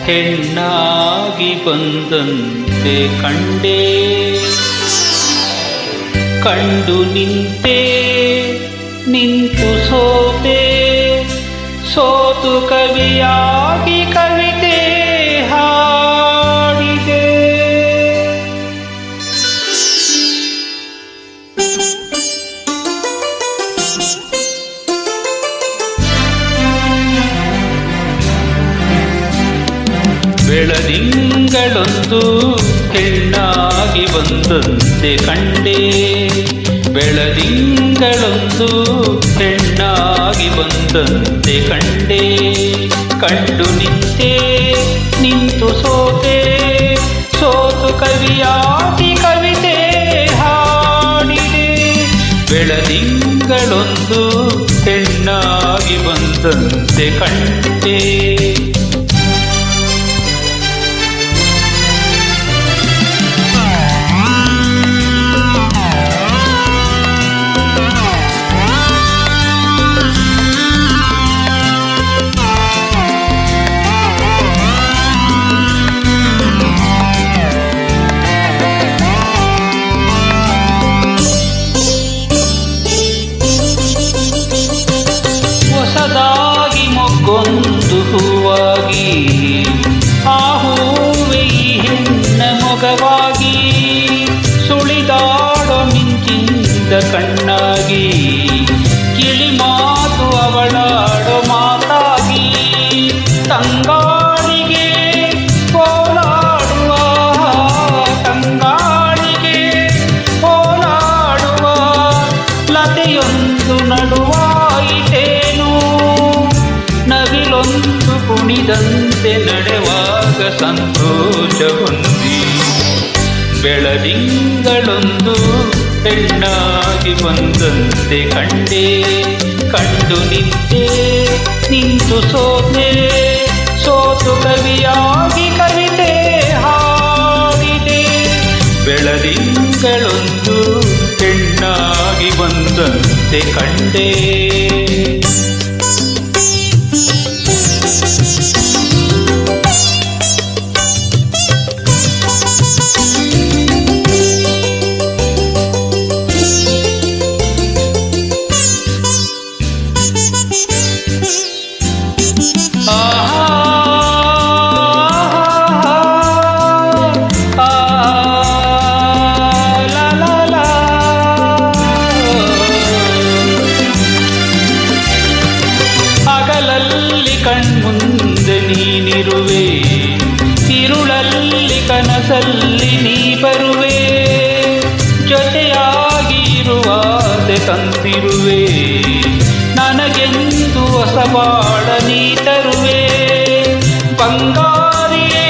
ಹೆಣ್ಣಾಗಿ ಬಂದಂತೆ ಕಂಡೆ, ಕಂಡು ನಿಂತೆ ನಿಂತು ಸೋತೆ, ಸೋತು ಕವಿಯಾಗಿ ಕವಿತೆ ಹಾಡಿದೆ. ಬೆಳದಿಂಗಳೊಂದು ಹೆಣ್ಣಾಗಿ ಬಂದಂತೆ ಕಂಡೆ, ಬೆಳದಿಂಗಳೊಂದು ಹೆಣ್ಣಾಗಿ ಬಂದಂತೆ ಕಂಡೆ, ಕಂಡು ನಿಂತೆ ನಿಂತು ಸೋತೆ, ಸೋತು ಕವಿಯಾಗಿ ಕವಿತೆ ಹಾಡಿದೆ. ಬೆಳದಿಂಗಳೊಂದು ಹೆಣ್ಣಾಗಿ ಬಂದಂತೆ ಕಂಡೆ. ಹೊಸದಾಗಿ ಮೊಗ್ಗೊಂದು ಹೂವಾಗಿ, ಆ ಹೂವೆ ಈ ಹೆಣ್ಣ ಮೊಗವಾಗಿ, ಸುಳಿದಾಡೋ ಮಿಂಚಿಂದ ಕಣ್ಣಾಗಿ, ಕಿಳಿ ಮಾತು ಅವಳಾಡೋ ಮಾತಾಗಿ, ತಂಗಾಳಿಗೆ ಓಲಾಡುವ, ತಂಗಾಳಿಗೆ ಓಲಾಡುವ ಲತೆಯೊಂದು ನಡುವಾಯಿತೇನು, ನವಿಲೊಂದು ಕುಣಿದಂತೆ ನಡೆವಾಗ ಸಂತೋಷ ಹೊಂದಿ. ಬೆಳದಿಂಗಳೊಂದು ಹೆಣ್ಣಾಗಿ ಬಂದಂತೆ ಕಂಡೆ, ಕಂಡು ನಿಂತೆ ನಿಂತು ಸೋತೆ, ಸೋತು ಕವಿಯಾಗಿ ಕವಿತೆ ಹಾಡಿದೆ. ಬೆಳದಿಂಗಳೊಂದು ಹೆಣ್ಣಾಗಿ ಬಂದಂತೆ ಕಂಡೆ. ಹಗಲಲ್ಲಿ ಕಣ್ಮುಂದೆ ನೀನಿರುವೆ, ഇരുಳಲ್ಲಿ ಕನಸಲ್ಲಿ ನೀ ಬರುವೆ, ಜೊತೆಯಾಗಿ ಇರುವಾಸೆ ತಂತಿರುವೆ, ನನಗೆಂದು ಹೊಸ ಬಾಳ ನೀ ತರುವೆ. ಬಂಗಾರಿಯೇ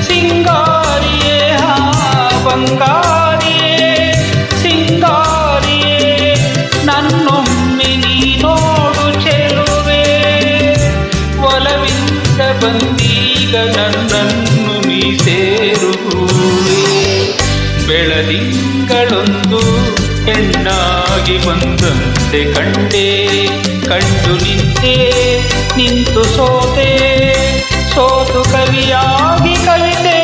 ಸಿಂಗಾರಿಯೇ, ಬಂಗಾರಿಯೇ ಸಿಂಗಾರಿಯೇ, ನನ್ನೊಮ್ಮೆ ನೀ ನೋಡು ಚೆಲುವೆ, ಒಲವಿಂದ ಬಂದೀಗ ನನ್ನನ್ನು ನೀ ಸೇರುವೆ. ಬೆಳದಿಂಗಳೊಂದು ಹೆಣ್ಣಾಗಿ ಬಂದಂತೆ ಕಂಡೆ, ಕಂಡು ನಿಂತೆ ನಿಂತು ಸೋತೆ, ಸೋತು ಕವಿಯಾಗಿ ಕವಿತೆ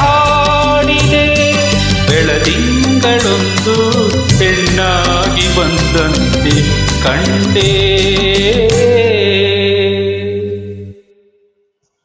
ಹಾಡಿದೆ. ಬೆಳದಿಂಗಳೊಂದು ಹೆಣ್ಣಾಗಿ ಬಂದಂತೆ ಕಂಡೆ.